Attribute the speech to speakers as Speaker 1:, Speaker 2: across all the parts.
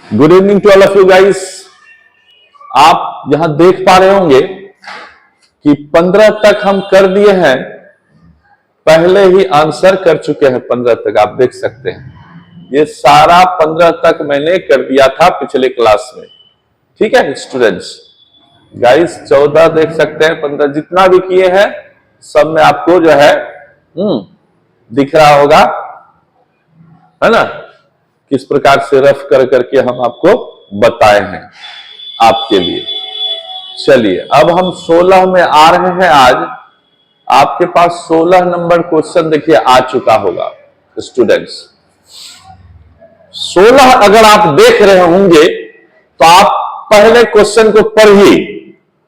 Speaker 1: Good evening to all of you guys. आप यहां देख पा रहे होंगे कि 15 तक हम कर दिए हैं, पहले ही आंसर कर चुके हैं 15 तक। आप देख सकते हैं ये सारा 15 तक मैंने कर दिया था पिछले क्लास में। ठीक है स्टूडेंट्स, गाइस 14 देख सकते हैं, 15 जितना भी किए हैं सब में आपको जो है दिख रहा होगा, है ना, किस प्रकार से रफ कर करके हम आपको बताए हैं आपके लिए। चलिए अब हम 16 में आ रहे हैं। आज आपके पास 16 नंबर क्वेश्चन देखिए आ चुका होगा स्टूडेंट्स। 16 अगर आप देख रहे होंगे तो आप पहले क्वेश्चन को पढ़िए,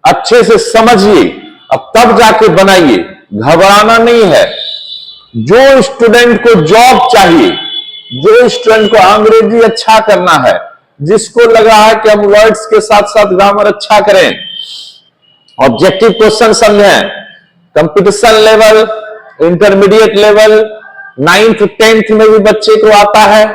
Speaker 1: अच्छे से समझिए, अब तब जाके बनाइए। घबराना नहीं है। जो स्टूडेंट को जॉब चाहिए, जो स्टूडेंट को अंग्रेजी अच्छा करना है, जिसको लगा है कि हम वर्ड्स के साथ साथ ग्रामर अच्छा करें, ऑब्जेक्टिव क्वेश्चन समझें, competition level, intermediate level, 9th 10th में भी बच्चे को आता है,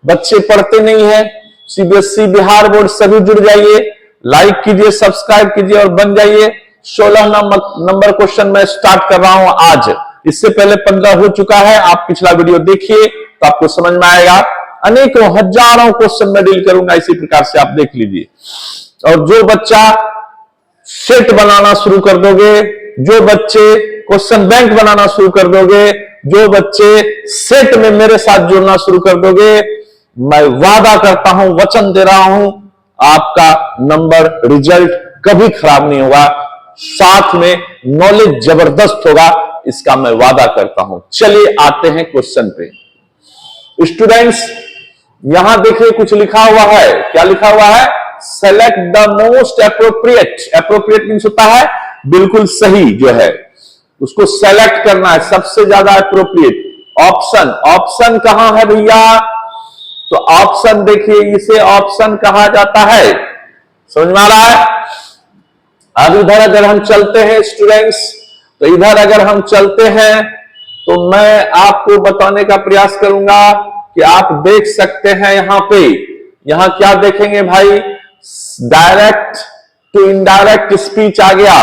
Speaker 1: बच्चे पढ़ते नहीं है, सीबीएसई बिहार बोर्ड सभी जुड़ जाइए, लाइक कीजिए, सब्सक्राइब कीजिए और बन जाइए। 16 नंबर क्वेश्चन मैं स्टार्ट कर रहा हूं आज। इससे पहले 15 हो चुका है, आप पिछला वीडियो देखिए तो आपको समझ में आएगा। अनेकों हजारों क्वेश्चन में डील करूंगा, इसी प्रकार से आप देख लीजिए। और जो बच्चा सेट बनाना शुरू कर दोगे, जो बच्चे क्वेश्चन बैंक बनाना शुरू कर दोगे, जो बच्चे सेट में मेरे साथ जुड़ना शुरू कर दोगे, मैं वादा करता हूं, वचन दे रहा हूं, आपका नंबर रिजल्ट कभी खराब नहीं होगा, साथ में नॉलेज जबरदस्त होगा, इसका मैं वादा करता हूं। चलिए आते हैं क्वेश्चन पे। स्टूडेंट्स यहां देखिए कुछ लिखा हुआ है। क्या लिखा हुआ है? Select the most appropriate. Appropriate means होता है बिल्कुल सही, जो है उसको सेलेक्ट करना है, सबसे ज्यादा एप्रोप्रिएट ऑप्शन। ऑप्शन कहां है भैया? तो ऑप्शन देखिए, इसे ऑप्शन कहा जाता है। समझ में आ रहा है? अब इधर अगर हम चलते हैं स्टूडेंट्स, तो इधर अगर हम चलते हैं तो मैं आपको बताने का प्रयास करूंगा कि आप देख सकते हैं यहां पे, यहां क्या देखेंगे भाई? डायरेक्ट टू इनडायरेक्ट स्पीच आ गया।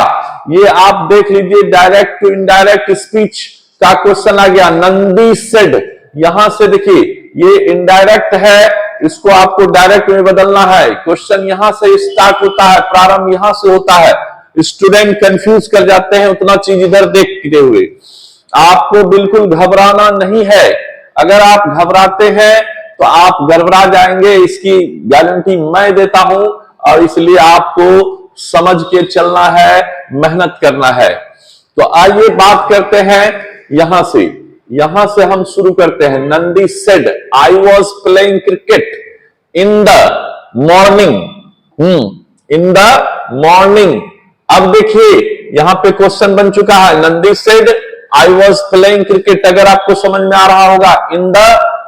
Speaker 1: ये आप देख लीजिए, डायरेक्ट टू इनडायरेक्ट स्पीच का क्वेश्चन आ गया। नंदी सेड, यहां से देखिए ये इनडायरेक्ट है, इसको आपको डायरेक्ट में बदलना है। क्वेश्चन यहां से स्टार्ट होता है, प्रारंभ यहां से होता है। स्टूडेंट कंफ्यूज कर जाते हैं उतना चीज इधर देखते हुए। आपको बिल्कुल घबराना नहीं है। अगर आप घबराते हैं तो आप गड़बड़ा जाएंगे, इसकी गारंटी मैं देता हूं। और इसलिए आपको समझ के चलना है, मेहनत करना है। तो आइए बात करते हैं यहां से हम शुरू करते हैं। Nandi said I was playing cricket in the morning. In the morning. अब देखिए यहां पे क्वेश्चन बन चुका है। Nandi said I was playing cricket, अगर आपको समझ में आ रहा होगा, in the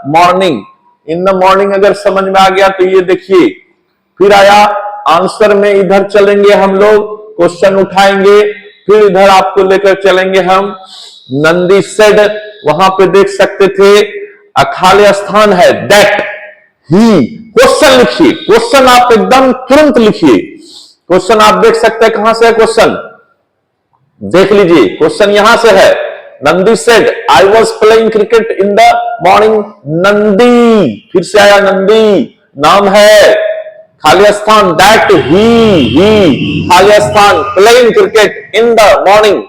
Speaker 1: morning. In the morning अगर समझ में आ गया तो ये देखिए फिर आया आंसर में। इधर चलेंगे हम लोग, क्वेश्चन उठाएंगे, फिर इधर आपको लेकर चलेंगे हम। नंदी सेड वहां पे देख सकते थे खाली स्थान है, दैट ही। क्वेश्चन लिखिए, क्वेश्चन आप एकदम तुरंत लिखिए। क्वेश्चन आप देख सकते हैं कहां से है क्वेश्चन, देख लीजिए। क्वेश्चन यहां से है। Nandi said I was playing cricket in the morning. Nandi, फिर से आया नंदी, नाम है, खाली स्थान दैट ही खाली स्थान playing cricket in the morning.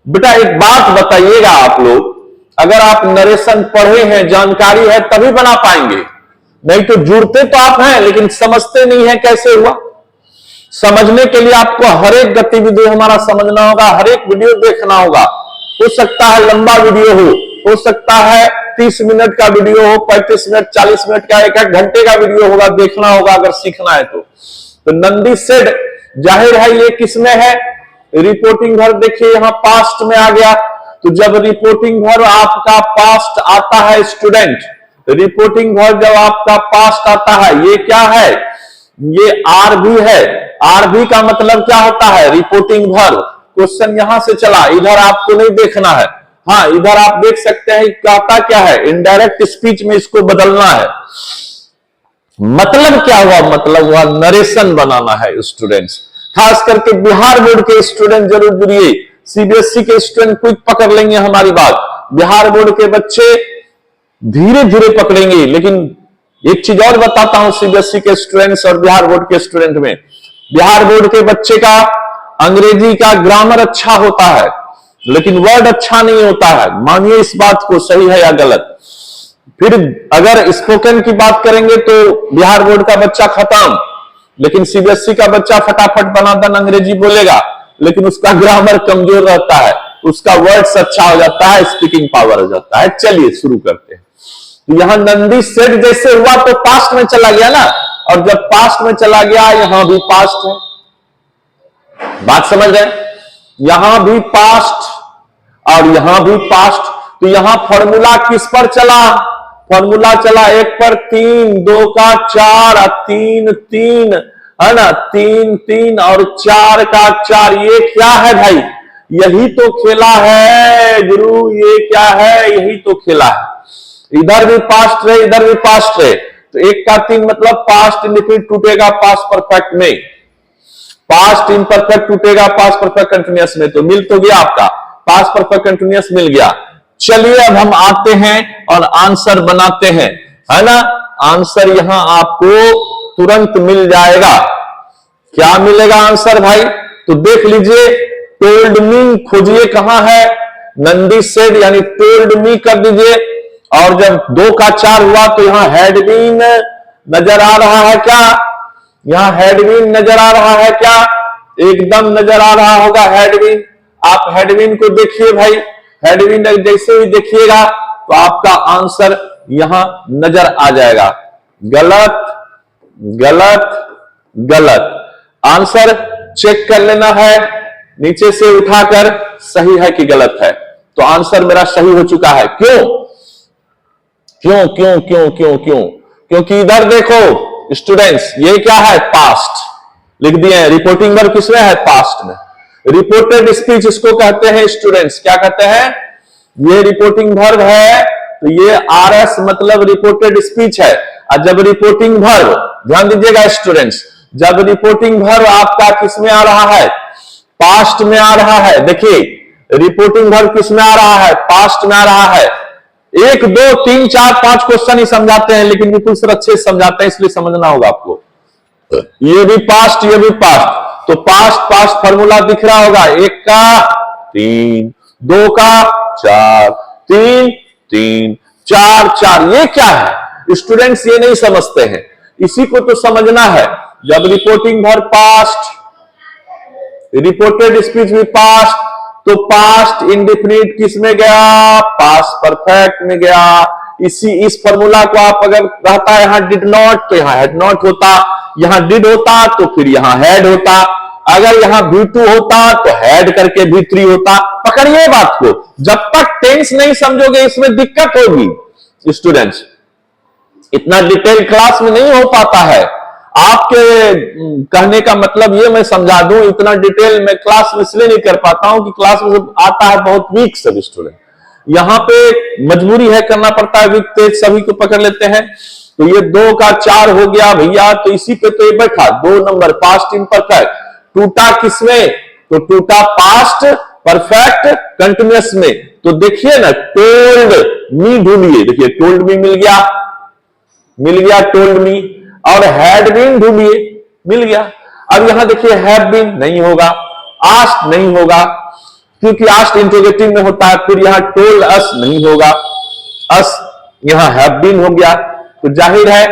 Speaker 1: बेटा एक बात बताइएगा आप लोग, अगर आप नरेशन पढ़े हैं, जानकारी है, तभी बना पाएंगे, नहीं तो जुड़ते तो आप हैं लेकिन समझते नहीं है कैसे हुआ। समझने के लिए आपको हर एक गतिविधि हमारा समझना होगा, हर एक वीडियो देखना होगा। हो सकता है लंबा वीडियो हो सकता है 30 मिनट का वीडियो हो, 35 मिनट, 40 मिनट का, 1 घंटे का वीडियो होगा, देखना होगा अगर सीखना है तो नंदी सेड जाहिर है ये किसमें है? Reporting verb. देखिए यहां पास्ट में आ गया। तो जब रिपोर्टिंग वर्ब आपका पास्ट आता है स्टूडेंट, रिपोर्टिंग वर्ब जब आपका पास्ट आता है, ये क्या है? ये आर भी है। आर भी का मतलब क्या होता है? Reporting verb. क्वेश्चन यहां से चला, इधर आपको नहीं देखना है। हाँ इधर आप देख सकते हैं कहता क्या है, इनडायरेक्ट स्पीच में इसको बदलना है। मतलब क्या हुआ? मतलब हुआ नरेशन बनाना है स्टूडेंट्स। खास करके बिहार बोर्ड के स्टूडेंट जरूर जुड़िए, सीबीएसई के स्टूडेंट क्विक पकड़ लेंगे हमारी बात, बिहार बोर्ड के बच्चे धीरे धीरे पकड़ेंगे। लेकिन एक चीज और बताता हूं सीबीएसई के स्टूडेंट्स और बिहार बोर्ड के स्टूडेंट में, बिहार बोर्ड के बच्चे का अंग्रेजी का ग्रामर अच्छा होता है लेकिन वर्ड अच्छा नहीं होता है। मानिए इस बात को, सही है या गलत। फिर अगर स्पोकन की बात करेंगे तो बिहार बोर्ड का बच्चा खत्म, लेकिन सीबीएसई का बच्चा फटाफट दनादन अंग्रेजी बोलेगा लेकिन उसका ग्रामर कमजोर रहता है, उसका वर्ड्स अच्छा हो जाता है, स्पीकिंग पावर हो जाता है। चलिए शुरू करते हैं। तो यहां नंदी सेठ जैसे हुआ तो पास्ट में चला गया ना, और जब पास्ट में चला गया यहां भी पास्ट है। बात समझ रहे? यहां भी पास्ट और यहां भी पास्ट। तो यहां फॉर्मूला किस पर चला? फॉर्मूला चला 1 पर 3, 2 का 4, 3 3 है ना, 3 3 और 4 का 4। ये क्या है भाई? यही तो खेला है गुरु, ये क्या है? यही तो खेला है। इधर भी पास्ट रहे, इधर भी पास्ट रहे, तो 1 का 3 मतलब पास्ट इंडिफिनिट टूटेगा पास्ट परफेक्ट में, पास्ट इम्परफेक्ट टूटेगा पास्ट परफेक्ट कंटिन्यूअस में। तो मिल तो गया आपका, पास्ट परफेक्ट कंटिन्यूअस मिल गया। चलिए अब हम आते हैं और आंसर बनाते हैं, है ना। आंसर यहां आपको तुरंत मिल जाएगा। क्या मिलेगा आंसर भाई? तो देख लीजिए, टोल्ड मी खोजिए कहां है, नंदी सेड यानी टोल्ड मी कर दीजिए। और जब 2 का 4 हुआ तो यहां हैड बीन नजर आ रहा है क्या? यहां हैड बीन नजर आ रहा है क्या? एकदम नजर आ रहा होगा हैड बीन। आप हैड बीन को देखिए भाई, हैड बीन जैसे ही देखिएगा तो आपका आंसर यहां नजर आ जाएगा। गलत गलत गलत। आंसर चेक कर लेना है नीचे से उठाकर, सही है कि गलत है। तो आंसर मेरा सही हो चुका है। क्यों क्यों क्यों क्यों क्यों क्यों? क्योंकि इधर देखो स्टूडेंट्स, ये क्या है? पास्ट लिख दिए हैं। रिपोर्टिंग वर्ब किसमें है? पास्ट में। रिपोर्टेड स्पीच इसको कहते हैं स्टूडेंट्स, क्या कहते हैं? ये रिपोर्टिंग वर्ब है, तो ये आरएस मतलब रिपोर्टेड स्पीच है। और जब रिपोर्टिंग वर्ब, ध्यान दीजिएगा स्टूडेंट्स, जब रिपोर्टिंग वर्ब आपका किसमें आ रहा है? पास्ट में आ रहा है। देखिए रिपोर्टिंग वर्ब किसमें आ रहा है? पास्ट में आ रहा है। 1 2 3 4 5 क्वेश्चन ही समझाते हैं, लेकिन विपुल सर अच्छे से समझाते हैं, इसलिए समझना होगा आपको। ये भी पास्ट, ये भी पास्ट। तो पास्ट पास्ट फॉर्मूला दिख रहा होगा, 1 का 3, 2 का 4, 3 3 4 4। ये क्या है स्टूडेंट्स? ये नहीं समझते हैं, इसी को तो समझना है। जब reporting verb past, reported speech भी पास्ट, तो पास्ट इंडिफिनिट किस में गया? पास्ट परफेक्ट में गया। इस फॉर्मूला को आप अगर रहता है यहां डिड नॉट, तो यहां हैड नॉट होता, यहां डिड होता तो फिर यहां हैड होता, अगर यहां V2 होता तो हैड करके V3 होता। पकड़िए बात को, जब तक टेंस नहीं समझोगे इसमें दिक्कत होगी स्टूडेंट्स। इतना डिटेल क्लास में नहीं हो पाता है। आपके कहने का मतलब ये मैं समझा दूं, इतना डिटेल मैं क्लास में इसलिए नहीं कर पाता हूं कि क्लास में आता है बहुत वीक सब स्टूडेंट, यहां पे मजबूरी है, करना पड़ता है वीक तेज, सभी को पकड़ लेते हैं। तो ये 2 का 4 हो गया भैया, तो इसी पे तो ये बैठा 2 नंबर पास्ट इम्परफेक्ट। टूटा किसमें? तो टूटा पास्ट परफेक्ट कंटिन्यूअस में। तो देखिए ना, टोल्ड मी ढूंढिए, देखिए टोल्ड मी मिल गया, मिल गया टोल्ड मी। और हैड बीन ढूंढिए, मिल गया। अब यहां देखिए हैव बीन नहीं होगा, आस्क्ड नहीं होगा, क्योंकि आस्क्ड इंटरोगेटिव में होता है। फिर यहां टोल्ड अस नहीं होगा, अस यहां हैव बीन हो गया। तो जाहिर है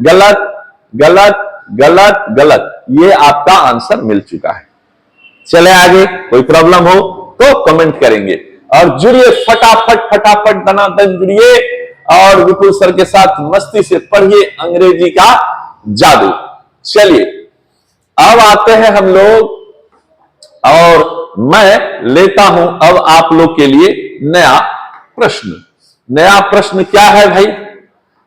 Speaker 1: गलत गलत गलत गलत। ये आपका आंसर मिल चुका है। चले आगे, कोई प्रॉब्लम हो तो कमेंट करेंगे और जुड़िए, फटाफट फटाफट दनादन जुड़िए और विपुल सर के साथ मस्ती से पढ़िए अंग्रेजी का जादू। चलिए अब आते हैं हम लोग, और मैं लेता हूं अब आप लोग के लिए नया प्रश्न। नया प्रश्न क्या है भाई?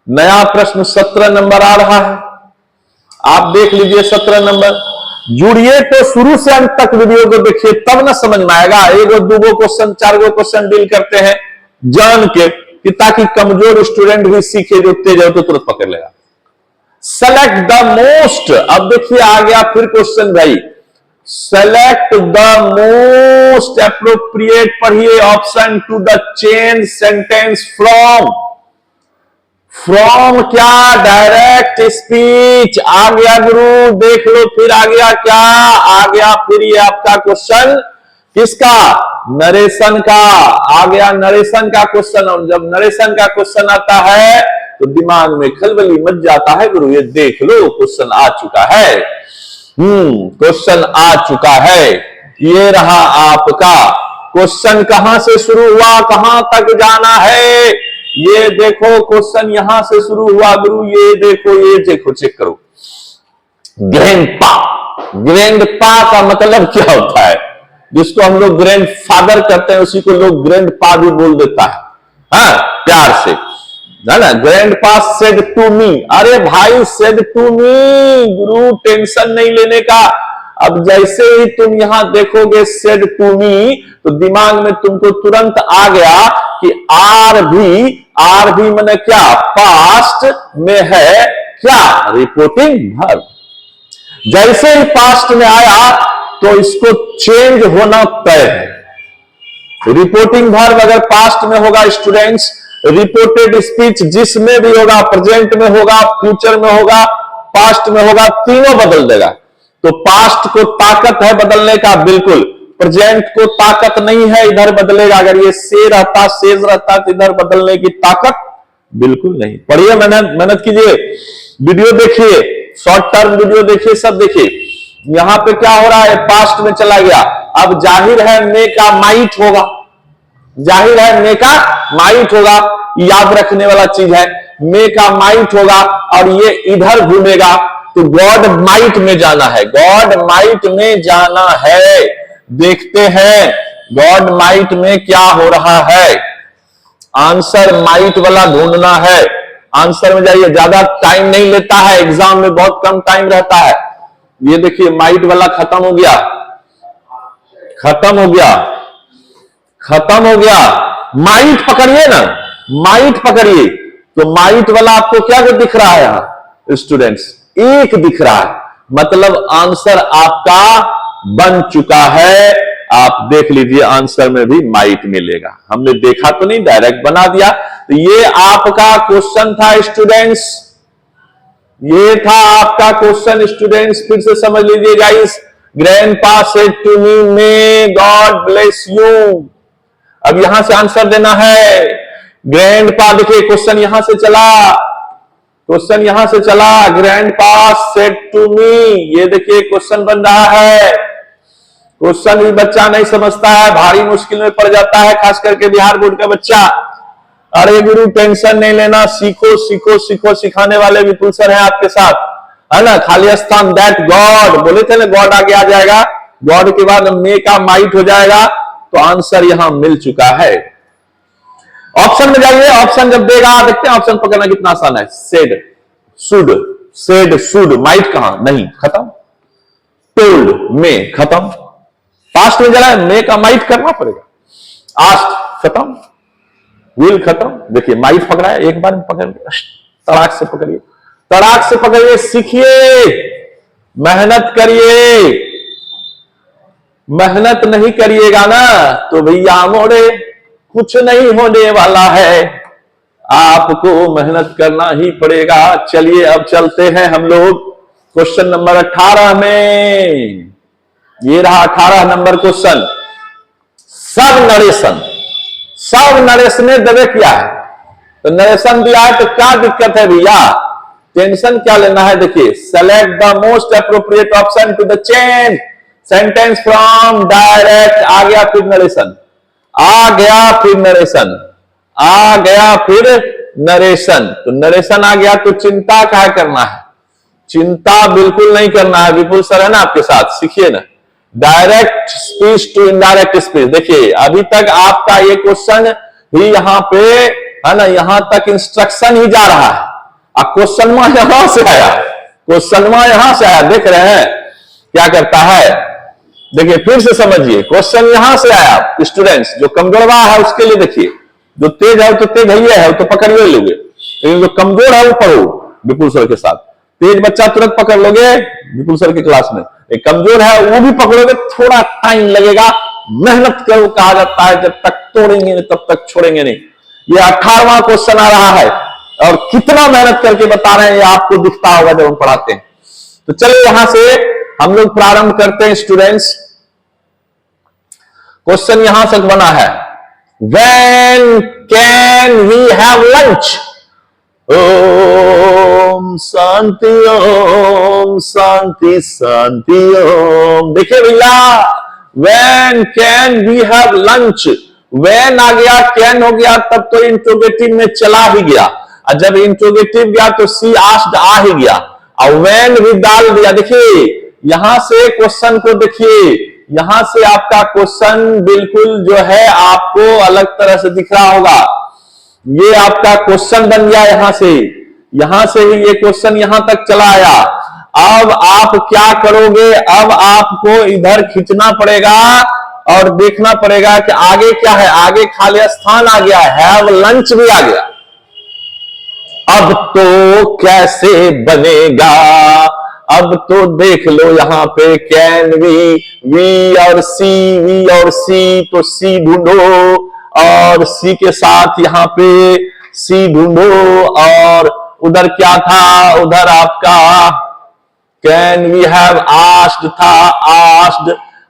Speaker 1: नया प्रश्न 17 नंबर आ रहा है, आप देख लीजिए 17 नंबर। जुड़िए तो शुरू से अंत तक वीडियो को देखिए, तब ना समझ में आएगा। 1 2 क्वेश्चन 4 क्वेश्चन डील करते हैं जान के, कि ताकि कमजोर स्टूडेंट भी सीखे, जो तेज हो तो तुरंत पकड़ लेगा। सेलेक्ट द मोस्ट, अब देखिए आ गया फिर क्वेश्चन भाई, सेलेक्ट द मोस्ट एप्रोप्रिएट, पढ़िए option to the change sentence from, from क्या, डायरेक्ट स्पीच, आ गया गुरु, देख लो फिर आ गया क्या, आ गया फिर ये आपका क्वेश्चन किसका, नरेशन का, आ गया नरेशन का क्वेश्चन। और जब नरेशन का क्वेश्चन आता है तो दिमाग में खलबली मच जाता है गुरु, ये देख लो क्वेश्चन आ चुका है, क्वेश्चन आ चुका है, ये रहा आपका क्वेश्चन, कहां से शुरू हुआ कहां तक जाना है, ये देखो क्वेश्चन यहां से शुरू हुआ गुरु, ये देखो चेक करो, ग्रैंडपा, ग्रैंडपा का मतलब क्या होता है, जिसको हम लोग ग्रैंडफादर करते हैं उसी को लोग ग्रैंडपा भी बोल देता है, हाँ प्यार से, है ना। ग्रैंडपा सेड टू मी, अरे भाई said to me Guru, tension नहीं लेने का। अब जैसे ही तुम यहां देखोगे सेड टू मी, तो दिमाग में तुमको तुरंत आ गया कि आर भी माने क्या, पास्ट में है क्या, रिपोर्टिंग वर्ब। जैसे ही पास्ट में आया तो इसको चेंज होना तय है। रिपोर्टिंग वर्ब अगर पास्ट में होगा स्टूडेंट्स, रिपोर्टेड स्पीच जिसमें भी होगा, प्रेजेंट में होगा, फ्यूचर में होगा, पास्ट में होगा, तीनों बदल देगा। तो पास्ट को ताकत है बदलने का, बिल्कुल, प्रेजेंट को ताकत नहीं है इधर बदलेगा, अगर ये सेज रहता तो इधर बदलने की ताकत बिल्कुल नहीं। पढ़िए, मेहनत कीजिए, वीडियो देखिए, शॉर्ट टर्म वीडियो देखिए, सब देखिए। यहां पे क्या हो रहा है, पास्ट में चला गया, अब जाहिर है मे का माइट होगा, जाहिर है मे का माइट होगा, याद रखने वाला चीज है, मे का माइट होगा और ये इधर घूमेगा, तो गॉड माइट में जाना है, गॉड माइट में जाना है। देखते हैं गॉड माइट में क्या हो रहा है, आंसर माइट वाला ढूंढना है। आंसर में जाइए, ज्यादा टाइम नहीं लेता है, एग्जाम में बहुत कम टाइम रहता है। ये देखिए माइट वाला खत्म हो गया, खत्म हो गया, खत्म हो गया। माइट पकड़िए ना, माइट पकड़िए, तो माइट वाला आपको क्या दिख रहा है यहां स्टूडेंट्स, एक दिख रहा है, मतलब आंसर आपका बन चुका है। आप देख लीजिए आंसर में भी माइट मिलेगा, हमने देखा तो नहीं, डायरेक्ट बना दिया। तो ये आपका क्वेश्चन था स्टूडेंट्स, ये था आपका क्वेश्चन स्टूडेंट्स, फिर से समझ लीजिए guys. Grandpa said to me may God bless you, अब यहां से आंसर देना है। ग्रैंडपा, देखिए क्वेश्चन यहां से चला, क्वेश्चन यहां से चला, ग्रैंडपा सेड टू मी, ये देखिए क्वेश्चन बन रहा है। क्वेश्चन भी बच्चा नहीं समझता है, भारी मुश्किल में पड़ जाता है, खास करके बिहार बोर्ड का बच्चा। अरे गुरु टेंशन नहीं लेना, सीखो सीखो सीखो, सिखाने वाले विपुल सर हैं आपके साथ, है ना। खाली स्थान दैट गॉड, बोले थे ना गॉड आगे आ जाएगा, गॉड के बाद मे का माइट हो जाएगा, तो आंसर यहां मिल चुका है। ऑप्शन में जाइए, ऑप्शन जब देगा, देखते हैं ऑप्शन पकड़ना कितना आसान है। Said, should, said should, might कहां, नहीं, खत्म। टोल्ड, में, खत्म। पास्ट में जरा मे का माइट करना पड़ेगा, आस्ट, खत्म। विल, खत्म। देखिए माइट पकड़ा है, एक बार में पकड़ लिया, तड़ाक से पकड़िए, तड़ाक से पकड़िए, सीखिए, मेहनत करिए। मेहनत नहीं करिएगा ना तो भैया मोड़े कुछ नहीं होने वाला है, आपको मेहनत करना ही पड़ेगा। चलिए अब चलते हैं हम लोग क्वेश्चन नंबर 18 में। ये रहा 18 नंबर क्वेश्चन, सब नरेशन, सब नरेशन ने दबे किया है, तो नरेशन दिया है तो क्या दिक्कत है भैया, टेंशन क्या लेना है। देखिए, select the most appropriate option to the change sentence from direct, आ गया फिर नरेशन, आ गया फिर नरेशन, आ गया फिर नरेशन, तो नरेशन आ गया तो चिंता क्या करना है, चिंता बिल्कुल नहीं करना है। विपुल सर है ना आपके साथ, सीखिए ना। Direct speech to indirect speech, देखिए अभी तक आपका ये क्वेश्चन ही यहां पे है ना, यहां तक इंस्ट्रक्शन ही जा रहा है, अब क्वेश्चन यहां से आया, क्वेश्चन यहां से आया, देख रहे हैं क्या करता है। देखिए फिर से समझिए, क्वेश्चन यहां से आया स्टूडेंट्स, जो कमजोरवा है उसके लिए देखिए, जो तेज है तो तेज है तो पकड़िए लोगे, लेकिन जो कमजोर है वो पढ़ो विपुल सर के साथ। तेज बच्चा तुरंत पकड़ लोगे विपुल सर की क्लास में, एक कमजोर है वो भी पकड़ोगे थोड़ा टाइम लगेगा। मेहनत करो कहा जाता है, जब तक तोड़ेंगे नहीं तब तक छोड़ेंगे नहीं। ये 18वां क्वेश्चन आ रहा है और कितना मेहनत करके बता रहे हैं ये आपको दिखता होगा जब हम पढ़ाते हैं। तो चलिए यहां से हम लोग प्रारंभ करते हैं स्टूडेंट्स। क्वेश्चन यहां से बना है, when can we have lunch? ओम शांति ओम शांति शांति ओम। देखिए भैया, when can we have lunch, when आ गया, कैन हो गया, तब तो इंट्रोगेटिव में चला ही गया, और जब इंट्रोगेटिव गया तो सी आस्क्ड आ ही गया, और व्हेन भी डाल दिया। देखिए यहां से क्वेश्चन को देखिए, यहां से आपका क्वेश्चन बिल्कुल जो है आपको अलग तरह से दिख रहा होगा। ये आपका क्वेश्चन बन गया, यहां से ही ये क्वेश्चन यहां तक चला आया। अब आप क्या करोगे, अब आपको इधर खींचना पड़ेगा और देखना पड़ेगा कि आगे क्या है। आगे खाली स्थान आ गया, हैव लंच भी आ गया। अब तो कैसे बनेगा, अब तो देख लो यहां पे कैन वी और सी, तो सी ढूंढो और सी के साथ यहां पे सी ढूंढो, और उधर क्या था, उधर आपका कैन वी हैव आस्क्ड था,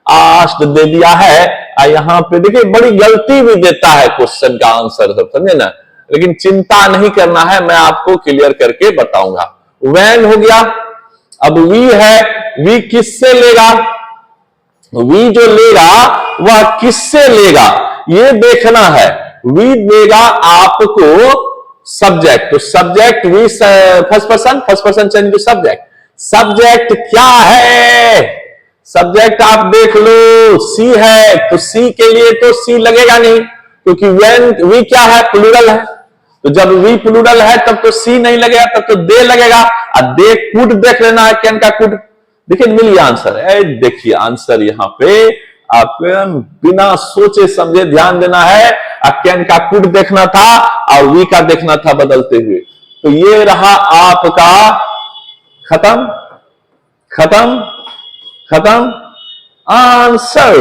Speaker 1: आस्क्ड दे दिया है। यहां पे देखिए बड़ी गलती भी देता है क्वेश्चन का आंसर, सब समझे ना, लेकिन चिंता नहीं करना है, मैं आपको क्लियर करके बताऊंगा। व्हेन हो गया, अब वी है, वी किससे लेगा, वी जो लेगा वह किससे लेगा ये देखना है। वी देगा आपको सब्जेक्ट, तो subject we first person change to subject. Subject क्या है, सब्जेक्ट आप देख लो सी है, तो सी के लिए तो सी लगेगा नहीं, क्योंकि व्हेन वी क्या है, प्लूरल है, तो जब वी प्लूरल है तब तो सी नहीं लगेगा, तब तो दे लगेगा। और दे कुड देख लेना है, कैन का कुड। देखिए मिल गया आंसर है, देखिए आंसर यहां पे आपको बिना सोचे समझे ध्यान देना है। कैन का कुड देखना था और वी का देखना था बदलते हुए। तो ये रहा आपका खत्म खत्म खत्म answer,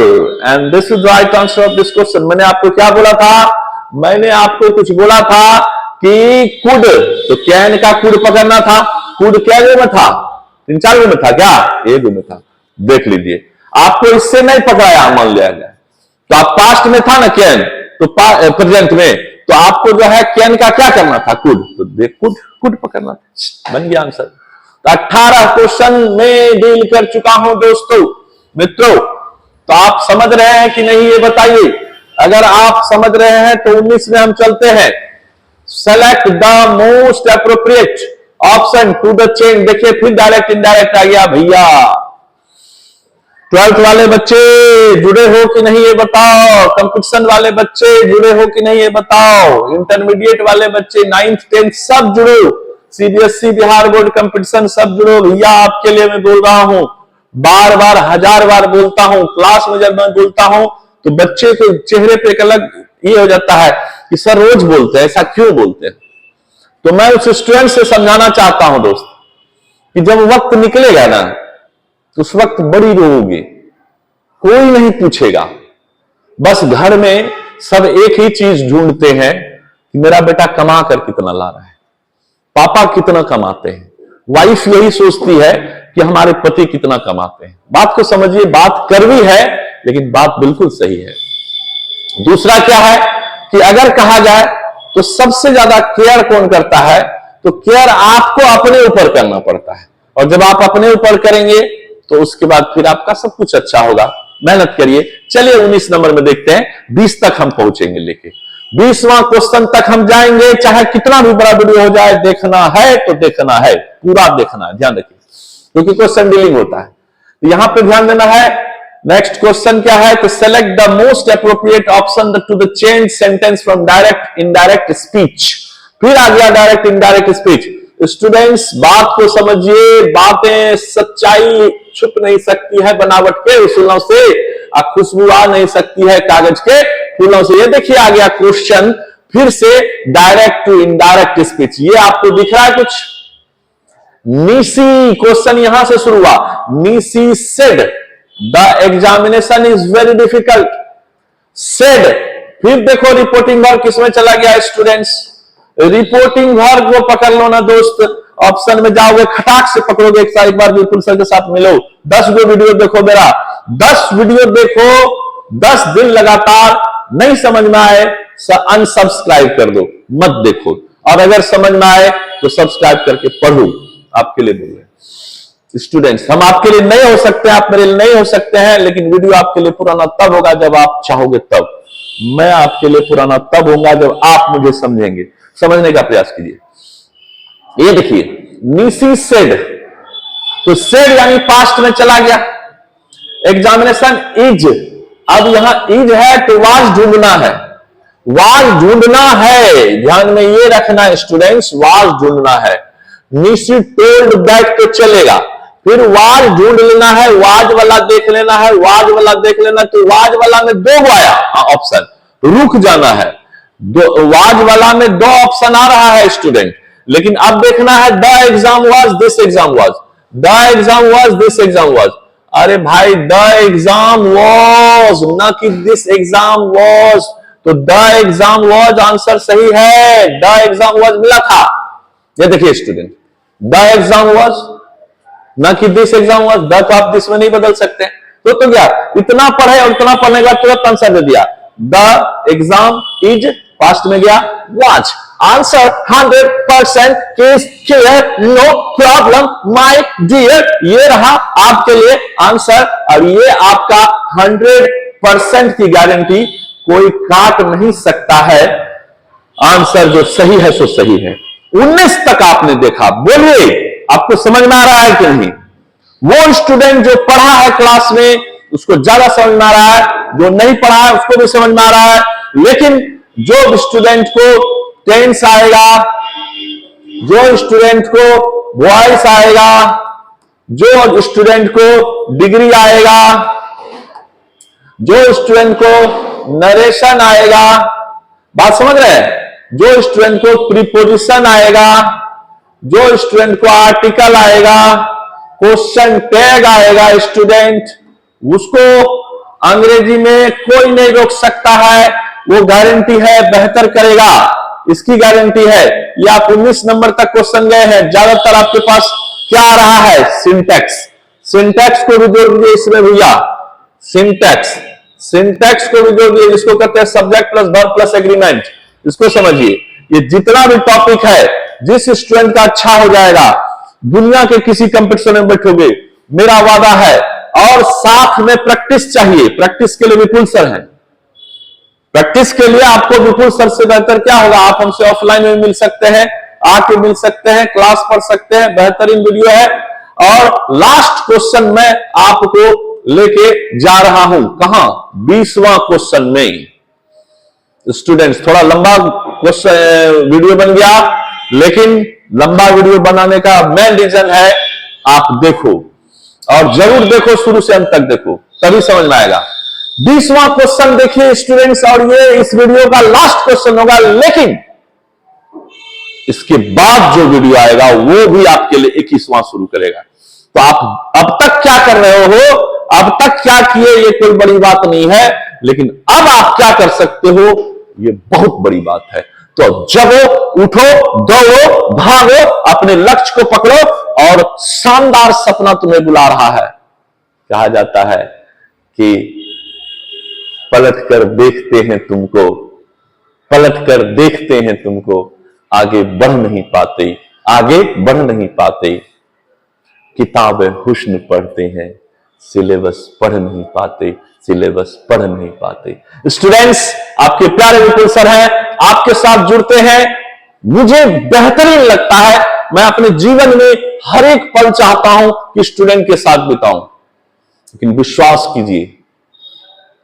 Speaker 1: and this is right answer of this question. मैंने आपको क्या बोला था, मैंने आपको कुछ बोला था कि कुड, तो कैन का कुड पकड़ना था। कुड क्या में था, 3-4 में था क्या, 1 में था, देख लीजिए। आपको इससे नहीं पकड़ाया मान लिया जाए, तो आप पास्ट में था ना कैन, तो प्रेजेंट में, तो आपको जो है कैन का क्या करना था, कुड, तो देख कुड पकड़ना था, बन गया आंसर। तो 18 क्वेश्चन में डील कर चुका हूं दोस्तों मित्रों। तो आप समझ रहे हैं कि नहीं ये बताइए। अगर आप समझ रहे हैं तो 19 में हम चलते हैं। Select the most appropriate option to the change. देखिए फिर डायरेक्ट इनडायरेक्ट आ गया भैया। 12th वाले बच्चे जुड़े हो कि नहीं ये बताओ, कंपटीशन वाले बच्चे जुड़े हो कि नहीं ये बताओ, इंटरमीडिएट वाले बच्चे 9th 10th सब जुड़ो, सीबीएसई बिहार बोर्ड कंपटीशन सब जुड़ो भैया। आपके लिए मैं बोल रहा हूं, बार बार 1000 बार बोलता हूं, क्लास में जब मैं बोलता हूं तो बच्चे के चेहरे पे एक अलग ये हो जाता है कि सर रोज बोलते हैं, ऐसा क्यों बोलते हैं। तो मैं उस स्टूडेंट से समझाना चाहता हूं दोस्त कि जब वक्त निकलेगा ना तो उस वक्त बड़ी रोओगे, कोई नहीं पूछेगा, बस घर में सब एक ही चीज ढूंढते हैं कि मेरा बेटा कमा कर कितना ला रहा है, पापा कितना कमाते हैं, वाइफ यही सोचती है कि हमारे पति कितना कमाते हैं। बात को समझिए, बात कड़वी है लेकिन बात बिल्कुल सही है। दूसरा क्या है कि अगर कहा जाए तो सबसे ज्यादा केयर कौन करता है, तो केयर आपको अपने ऊपर करना पड़ता है, और जब आप अपने ऊपर करेंगे तो उसके बाद फिर आपका सब कुछ अच्छा होगा। मेहनत करिए। चलिए 19 नंबर में देखते हैं, 20 तक हम पहुंचेंगे लेके, 20वां क्वेश्चन तक हम जाएंगे, चाहे कितना भी बड़ा वीडियो हो जाए, देखना है तो देखना है, पूरा देखना है, ध्यान रखिए, क्योंकि क्वेश्चन डीलिंग होता है। तो यहां पर ध्यान देना है। नेक्स्ट क्वेश्चन क्या है, तो select the most appropriate option to the change sentence from direct indirect speech. फिर आ गया डायरेक्ट इनडायरेक्ट स्पीच। स्टूडेंट्स बात को समझिए, बातें सच्चाई छुप नहीं सकती है बनावट के उसूलों से, खुशबू आ नहीं सकती है कागज के फूलों से। ये देखिए आ गया क्वेश्चन फिर से, डायरेक्ट टू इनडायरेक्ट स्पीच। ये आपको दिख रहा है कुछ, नीसी, क्वेश्चन यहां से शुरू हुआ। नीसी said the examination is very difficult. Said, फिर देखो रिपोर्टिंग वर्क किसमें चला गया स्टूडेंट्स। रिपोर्टिंग वर्क वो पकड़ लो ना दोस्त, ऑप्शन में जाओगे खटाक से पकड़ोगे। एक बार विपुल सर के साथ मिलो, 10 वीडियो देखो मेरा, 10 वीडियो देखो, 10 दिन लगातार। नहीं समझ में आए अनसब्सक्राइब कर दो, मत देखो, और अगर समझ में आए तो सब्सक्राइब करके पढ़ो। आपके लिए बोल रहे स्टूडेंट्स, हम आपके लिए नहीं हो सकते, आप मेरे लिए नहीं हो सकते हैं, लेकिन वीडियो आपके लिए पुराना तब होगा जब आप चाहोगे तब। मैं आपके लिए पुराना तब होगा जब आप मुझे समझेंगे। समझने का प्रयास कीजिए। ये देखिए नीसी सेड, तो सेड यानी पास्ट में चला गया। एग्जामिनेशन इज, अब यहां इज है तो वाज ढूंढना है, वाज ढूंढना है, ध्यान में ये रखना स्टूडेंट्स, वाज ढूंढना है। नीसी टोल्ड दैट तो चलेगा, फिर वाज ढूंढ लेना है, वाज वाला देख लेना है, वाज वाला देख लेना, तो वाज वाला में 2 आया ऑप्शन, रुक जाना है। वाज वाला में 2 ऑप्शन आ रहा है स्टूडेंट, लेकिन अब देखना है the exam was, this exam was, the exam was, this exam was. अरे भाई द एग्जाम वाज, ना कि दिस एग्जाम वाज, तो द एग्जाम वाज आंसर सही है। द एग्जाम वाज मिला था, ये देखिए स्टूडेंट, द एग्जाम वाज, ना कि दिस एग्जाम वाज। द तो आप दिस में नहीं बदल सकते, तो क्या इतना पढ़े और इतना पढ़ने के बाद तुरंत आंसर दे दिया। द एग्जाम इज, पास्ट में गया was, answer 100% is clear, no problem my dear. ये रहा आपके लिए आंसर, और ये आपका 100% की गारंटी, कोई काट नहीं सकता है। आंसर जो सही है सो सही है। 19 तक आपने देखा, बोलिए आपको समझ में आ रहा है कि नहीं? वो स्टूडेंट जो पढ़ा है क्लास में उसको ज्यादा समझ में आ रहा है, जो नहीं पढ़ा है उसको भी समझ में आ रहा है। लेकिन जो स्टूडेंट को टेंस आएगा, जो स्टूडेंट को वॉइस आएगा, जो स्टूडेंट को डिग्री आएगा, जो स्टूडेंट को नरेशन आएगा, बात समझ रहे हैं, जो स्टूडेंट को प्रीपोजिशन आएगा, जो स्टूडेंट को आर्टिकल आएगा, क्वेश्चन टैग आएगा स्टूडेंट, उसको अंग्रेजी में कोई नहीं रोक सकता है। वो गारंटी है बेहतर करेगा, इसकी गारंटी है। ये आप 19 नंबर तक क्वेश्चन गए हैं, ज्यादातर आपके पास क्या आ रहा है? सिंटैक्स। सिंटैक्स को भी जोड़ दीजिए इसमें भैया, सिंटैक्स, सिंटैक्स को भी जोड़ दीजिए, जिसको कहते हैं subject plus verb plus agreement. इसको समझिए, ये जितना भी टॉपिक है, जिस स्टूडेंट का अच्छा हो जाएगा, दुनिया के किसी कंपटीशन में बैठोगे, मेरा वादा है। और साथ में प्रैक्टिस चाहिए, प्रैक्टिस के लिए विपुल सर हैं। प्रैक्टिस के लिए आपको विपुल सर से बेहतर क्या होगा? आप हमसे ऑफलाइन में मिल सकते हैं, आके मिल सकते हैं, क्लास पढ़ सकते हैं, बेहतरीन वीडियो है। और लास्ट क्वेश्चन मैं आपको लेके जा रहा हूं, कहां? 20वां क्वेश्चन में। स्टूडेंट्स, थोड़ा लंबा क्वेश्चन वीडियो बन गया, लेकिन लंबा वीडियो बनाने का मेन रीजन है आप देखो, और जरूर देखो, शुरू से अंत तक देखो, तभी समझ में आएगा। 20वां क्वेश्चन देखिए स्टूडेंट्स, और ये इस वीडियो का लास्ट क्वेश्चन होगा, लेकिन इसके बाद जो वीडियो आएगा वो भी आपके लिए 21वां शुरू करेगा। तो आप अब तक क्या कर रहे हो, अब तक क्या किए, ये कोई बड़ी बात नहीं है, लेकिन अब आप क्या कर सकते हो, ये बहुत बड़ी बात है। तो जगो, उठो, दौड़ो, भागो, अपने लक्ष्य को पकड़ो, और शानदार सपना तुम्हें बुला रहा है। कहा जाता है कि पलट कर देखते हैं तुमको, पलट कर देखते हैं तुमको, आगे बढ़ नहीं पाते, आगे बढ़ नहीं पाते, किताबें हुस्न पढ़ते हैं, सिलेबस पढ़ नहीं पाते, सिलेबस पढ़ नहीं पाते। स्टूडेंट्स, आपके प्यारे विपुल सर हैं, आपके साथ जुड़ते हैं, मुझे बेहतरीन लगता है। मैं अपने जीवन में हर एक पल चाहता हूं कि स्टूडेंट के साथ बिताऊं, लेकिन विश्वास कीजिए,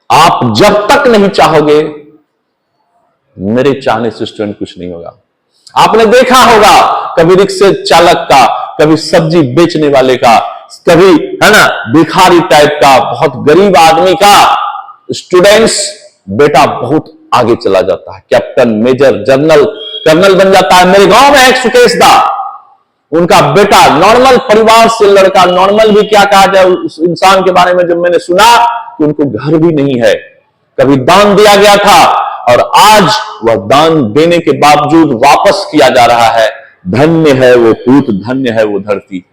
Speaker 1: आप जब तक नहीं चाहोगे, मेरे चाहने से स्टूडेंट कुछ नहीं होगा। आपने देखा होगा कभी रिक्शे चालक का, कभी सब्जी बेचने वाले का, कभी है ना भिखारी टाइप का, बहुत गरीब आदमी का स्टूडेंट्स बेटा बहुत आगे चला जाता है, कैप्टन, मेजर, जनरल, कर्नल बन जाता है। मेरे गांव में एक सुकेश दा, उनका बेटा, नॉर्मल परिवार से लड़का, नॉर्मल भी क्या कहा जाए उस इंसान के बारे में, जब मैंने सुना कि उनको घर भी नहीं है, कभी दान दिया गया था और आज वह दान देने के बावजूद वापस किया जा रहा है। धन्य है वो पूत, धन्य है वो धरती।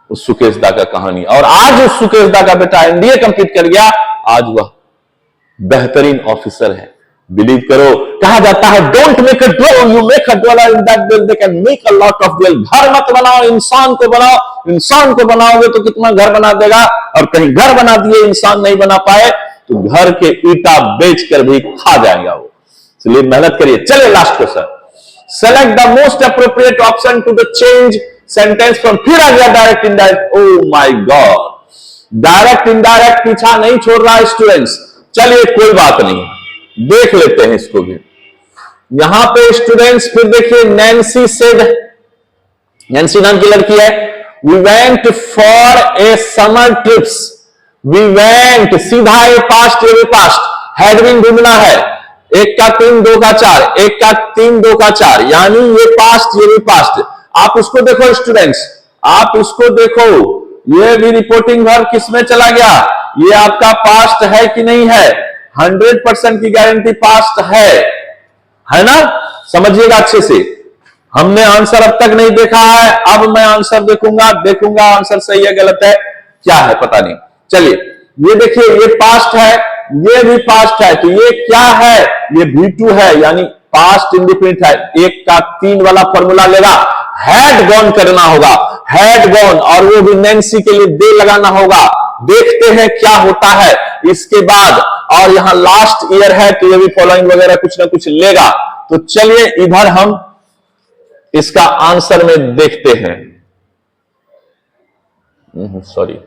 Speaker 1: उस सुकेश दा का कहानी, और आज उस सुकेश दा का बेटा एनडीए कंप्लीट कर गया, आज वह बेहतरीन ऑफिसर है। बिलीव करो, कहा जाता है don't make a dwell, you make a dweller in that dwell they can make a lot of dwell. घर मत बनाओ, इंसान को बनाओ। इंसान को बनाओगे तो कितना घर बना देगा, और कहीं घर बना दिए इंसान नहीं बना पाए तो घर के ईटा बेचकर भी खा जाएगा वो। इसलिए मेहनत करिए। चलिए last question, select the most appropriate option to the change sentence from, फिर आ गया direct indirect. Oh my God, direct indirect पीछा नहीं छोड़ रहा है स्टूडेंट्स। चलिए कोई बात नहीं, देख लेते हैं इसको भी। यहां पे स्टूडेंट्स फिर देखिए, नैन्सी सेड, नैन्सी नाम की लड़की है, we went for a summer trips. We went, सीधा ए पास्ट, ये भी पास्ट, हैड बीन ढूंढना है। एक का 3 2 का 4, एक का 3 2 का 4, यानी ये पास्ट ये भी पास्ट। आप उसको देखो स्टूडेंट्स, आप उसको देखो, ये भी रिपोर्टिंग वर्ब किसमें चला गया, ये आपका पास्ट है कि नहीं है। 100% की गारंटी पास्ट है ना। समझिएगा अच्छे से, हमने आंसर अब तक नहीं देखा है, अब मैं आंसर देखूंगा आंसर सही है गलत है क्या है पता नहीं। चलिए ये देखिए, ये पास्ट है, ये भी पास्ट है, तो ये क्या है, ये V2 है, यानी पास्ट इंडिफिनिट है। एक का 3 वाला फॉर्मूला लेगा, हैड गॉन करना होगा, हैड गॉन, और वो भी नैन्सी के लिए दे लगाना होगा। देखते हैं क्या होता है इसके बाद। और यहां लास्ट ईयर है तो ये भी फॉलोइंग वगैरह कुछ ना कुछ लेगा। तो चलिए इधर हम इसका आंसर में देखते हैं, सॉरी,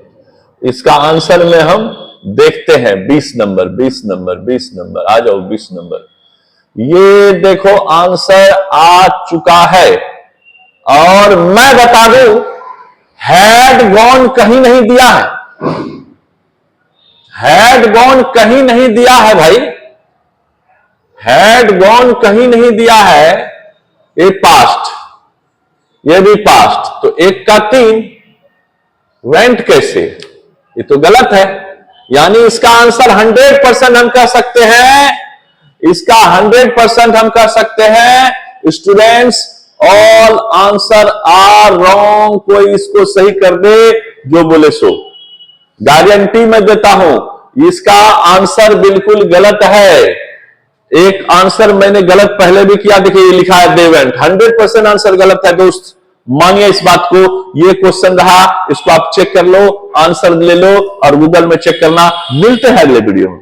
Speaker 1: इसका आंसर में हम देखते हैं 20 नंबर, आ जाओ 20 नंबर। ये देखो आंसर आ चुका है, और मैं बता दूं, हैड गॉन कहीं नहीं दिया है, हैड गॉन कहीं नहीं दिया है भाई, हैड गॉन कहीं नहीं दिया है। ये पास्ट, ये भी पास्ट, तो एक का 3 वेंट कैसे, ये तो गलत है। यानी इसका आंसर 100% हम कह सकते हैं, इसका 100% हम कह सकते हैं students, all answer are wrong. कोई इसको सही कर दे जो बोले सो, गारंटी मैं देता हूं इसका आंसर बिल्कुल गलत है। एक आंसर मैंने गलत पहले भी किया, देखिए ये लिखा है दे वेंट, 100% आंसर गलत है दोस्त, मानिए इस बात को। ये क्वेश्चन रहा, इसको आप चेक कर लो, आंसर ले लो और गूगल में चेक करना। मिलते हैं अगले वीडियो में।